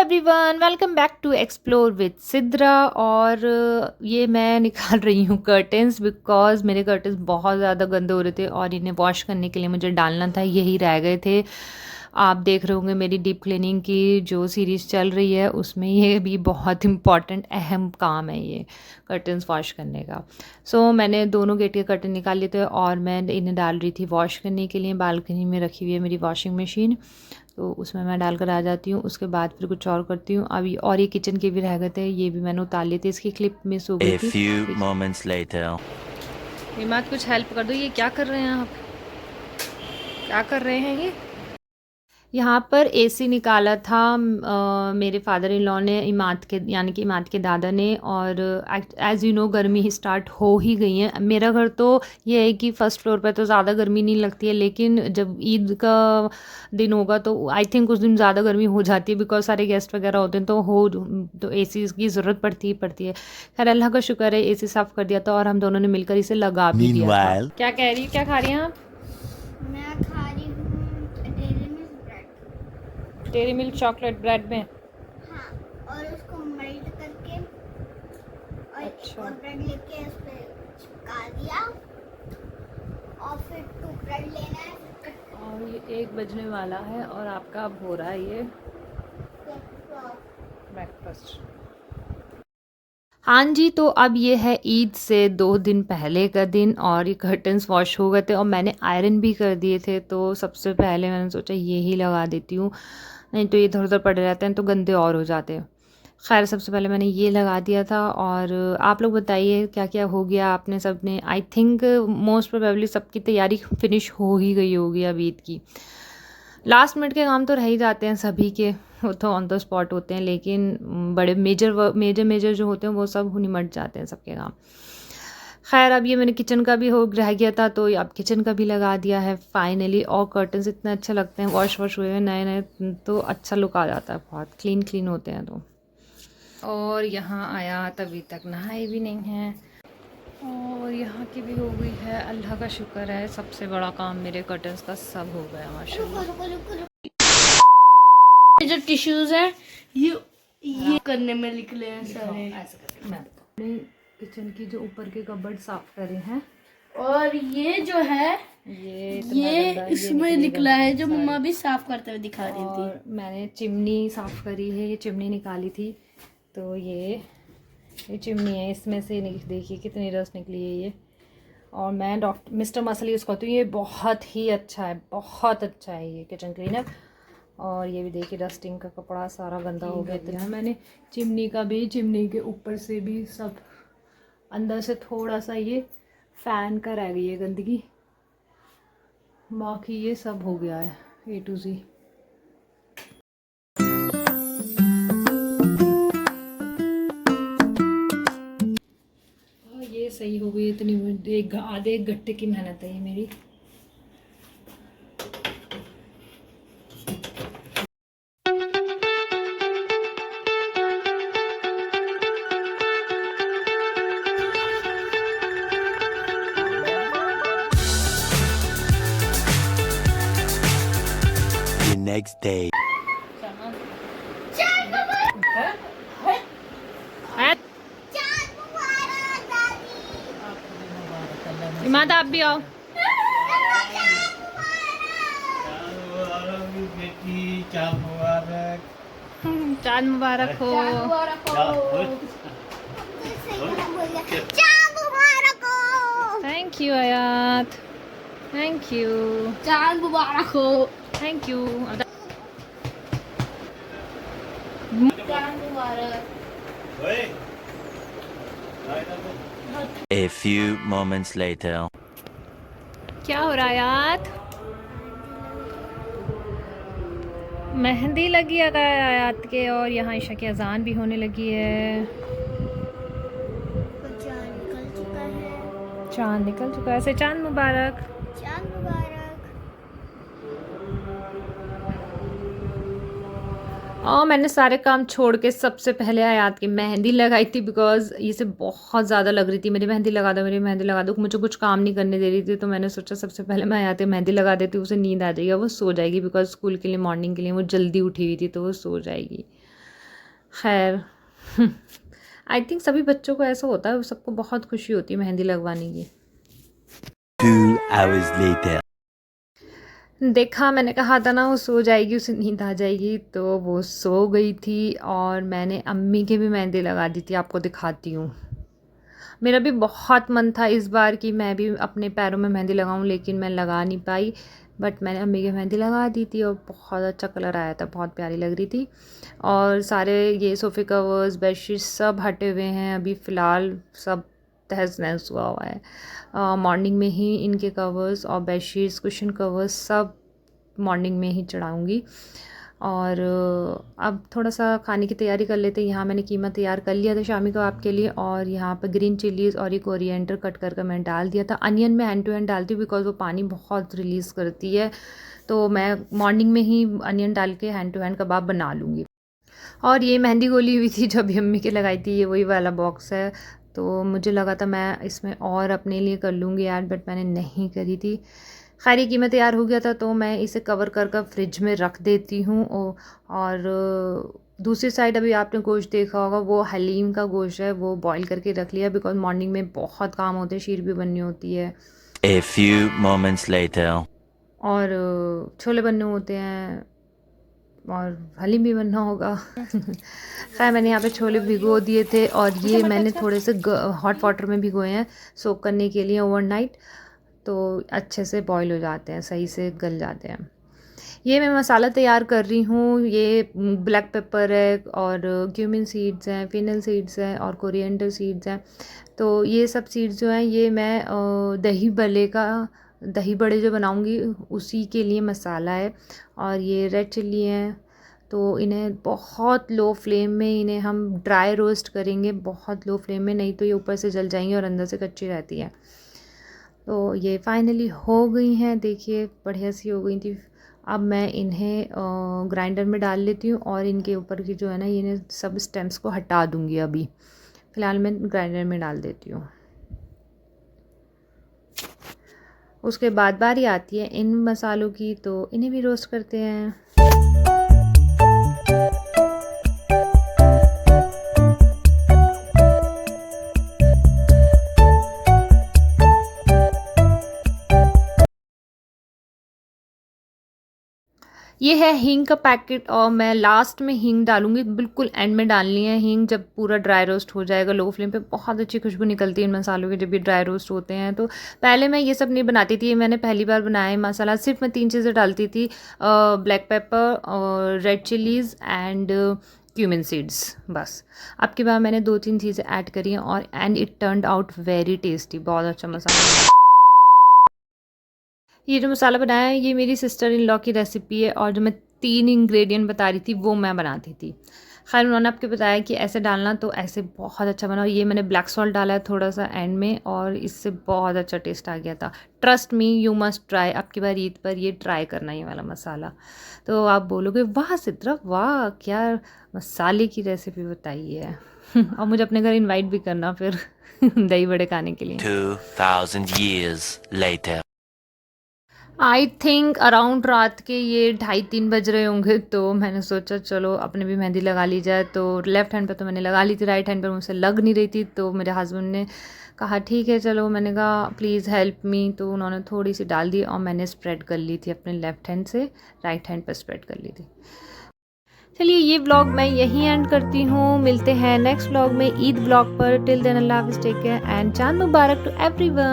Everyone, welcome back to explore with Sidra. और ये मैं निकाल रही हूँ कर्टेंस बिकॉज मेरे कर्टेंस बहुत ज़्यादा गंदे हो रहे थे और इन्हें वॉश करने के लिए मुझे डालना था, यही रह गए थे। आप देख रहे होंगे मेरी डीप क्लीनिंग की जो सीरीज़ चल रही है उसमें ये भी बहुत इम्पॉर्टेंट अहम काम है ये कर्टन्स वॉश करने का। सो मैंने दोनों गेट के कर्टन निकाल लिए थे और मैं इन्हें डाल रही थी वॉश करने के लिए। बालकनी में रखी हुई है मेरी वॉशिंग मशीन, तो उसमें मैं डालकर आ जाती हूँ। उसके बाद फिर कुछ और करती हूँ। अभी और ये किचन के भी रह गए थे, ये भी मैंने उतार लिए थे, इसकी क्लिप मिस हो गई थी। few moments later. हिमात कुछ हेल्प कर दो, ये क्या कर रहे हैं आप? क्या कर रहे हैं ये? यहाँ पर एसी निकाला था मेरे फादर इन लॉ ने, इमाद के यानी कि इमाद के दादा ने। और एज़ यू नो गर्मी ही स्टार्ट हो ही गई है। मेरा घर तो ये है कि फ़र्स्ट फ्लोर पर तो ज़्यादा गर्मी नहीं लगती है, लेकिन जब ईद का दिन होगा तो आई थिंक उस दिन ज़्यादा गर्मी हो जाती है बिकॉज सारे गेस्ट वगैरह होते हैं तो एसी की ज़रूरत पड़ती है। खैर अल्लाह का शुक्र है एसी साफ़ कर दिया था और हम दोनों ने मिलकर इसे लगा भी दिया था। Meanwhile, क्या कह रही, क्या खा रही हैं आप? मैं खा रही हूँ dairy milk bread. Dairy milk chocolate bread में? हाँ, और उसको मेल्ट करके और अच्छा। और ब्रेड लेके उस पे चिपका दिया और फिर 2 ब्रेड लेना है फिर कट और ये 1 बजने वाला है और आपका अब हो रहा है ये करके ब्रेकफास्ट। हाँ जी, तो अब ये है ईद से 2 दिन पहले का दिन और ये कर्टन्स वॉश हो गए थे और मैंने आयरन भी कर दिए थे। तो सबसे पहले मैंने सोचा ये ही लगा देती हूँ, नहीं तो ये इधर उधर पड़े रहते हैं तो गंदे और हो जाते हैं। खैर सबसे पहले मैंने ये लगा दिया था। और आप लोग बताइए क्या क्या हो गया आपने सब ने। आई थिंक मोस्ट प्रोबेबली सबकी तैयारी फिनिश हो ही गई होगी अब ईद की। लास्ट मिनट के काम तो रह ही जाते हैं सभी के, वो तो ऑन द स्पॉट होते हैं, लेकिन बड़े मेजर जो होते हैं वो सब निमट जाते हैं सबके काम। खैर अब ये मैंने किचन का भी हो रह गया था तो अब किचन का भी लगा दिया है फाइनली। और कर्टन्स इतने अच्छे लगते हैं वॉश हुए हुए नए नए, तो अच्छा लुक आ जाता है, बहुत क्लीन होते हैं तो। और यहाँ आया तभी तक नहाए भी नहीं हैं और यहाँ की भी हो गई है, अल्लाह का शुक्र है। सबसे बड़ा काम मेरे कर्टन्स का सब हो गया माशाल्लाह। ये जो टिश्यूज है ये करने में निकले हैं सारे। ऐसे करके मैं अपने किचन की जो ऊपर के कबर्ड साफ करे हैं और ये जो है ये इसमें निकला है जो मम्मा भी साफ करते हुए दिखा रही थी। और मैंने चिमनी साफ करी है, ये चिमनी निकाली थी तो ये चिमनी है, इसमें से देखिए कितनी रस निकली है ये। और मैं डॉक्टर मिस्टर मसल यूज़ करती हूँ, ये बहुत ही अच्छा है, बहुत अच्छा है ये किचन क्लीनर। और ये भी देखिए डस्टिंग का कपड़ा सारा गंदा हो गया इतना। मैंने चिमनी का भी, चिमनी के ऊपर से भी सब, अंदर से थोड़ा सा ये फ़ैन का रह गई है गंदगी, बाकी ये सब हो गया है A to Z। ये सही हो गई, इतनी आधे 1 घंटे की मेहनत है ये मेरी। the next day. इमाद आप भी आओ। चांद मुबारक हो। थैंक यू आयात, थैंक यू, चांद मुबारक हो। Thank you. चांद मुबारक। A few moments later. क्या हो रहा है आयात? मेहंदी लगी है आयात के और यहाँ ईशा की अजान भी होने लगी है। चांद निकल चुका है। चांद निकल चुका है, ऐसे चांद मुबारक। चांद मुबारक। और मैंने सारे काम छोड़ के सबसे पहले आयात की मेहंदी लगाई थी बिकॉज इसे बहुत ज़्यादा लग रही थी मेरी मेहंदी लगा दो, मेरी मेहंदी लगा दो, मुझे कुछ काम नहीं करने दे रही थी। तो मैंने सोचा सबसे पहले मैं आयात की मेहंदी लगा देती हूँ, उसे नींद आ जाएगी, वो सो जाएगी बिकॉज स्कूल के लिए मॉर्निंग के लिए वो जल्दी उठी हुई थी तो वो सो जाएगी। खैर आई थिंक सभी बच्चों को ऐसा होता है, सबको बहुत खुशी होती है मेहंदी लगवाने की। 2 hours later. देखा, मैंने कहा था ना वो सो जाएगी, उसे नींद आ जाएगी, तो वो सो गई थी और मैंने अम्मी के भी मेहंदी लगा दी थी। आपको दिखाती हूँ। मेरा भी बहुत मन था इस बार कि मैं भी अपने पैरों में मेहंदी लगाऊं, लेकिन मैं लगा नहीं पाई। बट मैंने अम्मी की मेहंदी लगा दी थी और बहुत अच्छा कलर आया था, बहुत प्यारी लग रही थी। और सारे ये सोफ़े कवर्स, बेडशीट सब हटे हुए हैं अभी फ़िलहाल, सब तहस नहस हुआ हुआ है। मॉर्निंग में ही इनके कवर्स और बेडशीट्स, कुशन कवर्स सब मॉर्निंग में ही चढ़ाऊँगी। और अब थोड़ा सा खाने की तैयारी कर लेते हैं। यहाँ मैंने कीमा तैयार कर लिया था शामी कबाब के लिए, और यहाँ पर ग्रीन चिलीज़ और ये कोरिएंडर कट कर मैंने डाल दिया था। अनियन में हैंड टू हैंड डालती हूँ बिकॉज़ वो पानी बहुत रिलीज़ करती है, तो मैं मॉर्निंग में ही अनियन डाल के हैंड टू हैंड कबाब बना लूँगी। और ये मेहंदी गोली हुई थी जो अभी अम्मी के लगाई थी, ये वही वाला बॉक्स है। तो मुझे लगा था मैं इसमें और अपने लिए कर लूँगी ऐड, बट मैंने नहीं करी थी। खैर ये कीमा तैयार हो गया था, तो मैं इसे कवर कर फ्रिज में रख देती हूँ। और दूसरी साइड अभी आपने गोश्त देखा होगा, वो हलीम का गोश्त है, वो बॉईल करके रख लिया बिकॉज मॉर्निंग में बहुत काम होते हैं, शीर भी बननी होती है A few moments later. और छोले बनने होते हैं और हलीम भी बनना होगा। खैर मैंने यहाँ पे छोले भिगो दिए थे और ये मैंने थोड़े से हॉट वाटर में भिगोए हैं सोक करने के लिए ओवरनाइट, तो अच्छे से बॉईल हो जाते हैं, सही से गल जाते हैं। ये मैं मसाला तैयार कर रही हूँ। ये ब्लैक पेपर है और क्यूमिन सीड्स हैं, फिनल सीड्स हैं और कोरिएंडर सीड्स हैं। तो ये सब सीड्स जो हैं ये मैं दही बड़े जो बनाऊँगी उसी के लिए मसाला है। और ये रेड चिल्ली हैं, तो इन्हें बहुत लो फ्लेम में इन्हें हम ड्राई रोस्ट करेंगे, बहुत लो फ्लेम में, नहीं तो ये ऊपर से जल जाएंगी और अंदर से कच्ची रहती है। तो ये फाइनली हो गई हैं, देखिए बढ़िया सी हो गई थी। अब मैं इन्हें ग्राइंडर में डाल लेती हूँ और इनके ऊपर की जो है ना, इन्हें सब स्टेम्स को हटा दूँगी। अभी फ़िलहाल मैं ग्राइंडर में डाल देती हूँ। उसके बाद बारी आती है इन मसालों की, तो इन्हें भी रोस्ट करते हैं। ये है हींग का पैकेट और मैं लास्ट में हींग डालूंगी, बिल्कुल एंड में डालनी है हींग, जब पूरा ड्राई रोस्ट हो जाएगा लो फ्लेम पे। बहुत अच्छी खुशबू निकलती है इन मसालों की जब ये ड्राई रोस्ट होते हैं। तो पहले मैं ये सब नहीं बनाती थी, मैंने पहली बार बनाया मसाला। सिर्फ मैं 3 चीज़ें डालती थी, black pepper, red chillies and cumin seeds, बस। अब की बार मैंने 2-3 चीज़ें ऐड करी हैं और and it turned out very tasty, बहुत अच्छा मसाला। ये जो मसाला बनाया है ये मेरी सिस्टर इन लॉ की रेसिपी है, और जो मैं 3 इंग्रेडिएंट बता रही थी वो मैं बनाती थी। खैर उन्होंने आपको बताया कि ऐसे डालना, तो ऐसे बहुत अच्छा बना। और ये मैंने ब्लैक सॉल्ट डाला है थोड़ा सा एंड में, और इससे बहुत अच्छा टेस्ट आ गया था। Trust me, you must try. अब की बार ईद पर ये ट्राई करना, ये वाला मसाला। तो आप बोलोगे वाह सिद्रा वाह, क्या मसाले की रेसिपी बताई है। और मुझे अपने घर इन्वाइट भी करना फिर दही बड़े खाने के लिए। 2000 years later. I think around रात के ये 2:30-3 बज रहे होंगे, तो मैंने सोचा चलो अपने भी मेहंदी लगा ली जाए। तो लेफ़्ट हैंड पे तो मैंने लगा ली थी, राइट हैंड पर मुझसे लग नहीं रही थी, तो मेरे हस्बैंड ने कहा ठीक है चलो। मैंने कहा प्लीज़ हेल्प मी, तो उन्होंने थोड़ी सी डाल दी और मैंने स्प्रेड कर ली थी अपने लेफ़्ट हैंड से, राइट हैंड पर स्प्रेड कर ली थी। चलिए ये व्लॉग मैं यहीं एंड करती हूँ, मिलते हैं नेक्स्ट व्लॉग में ईद व्लॉग पर। टिल देन अल्लाह हाफ़िज़, टेक केयर एंड चांद मुबारक टू एवरीवन।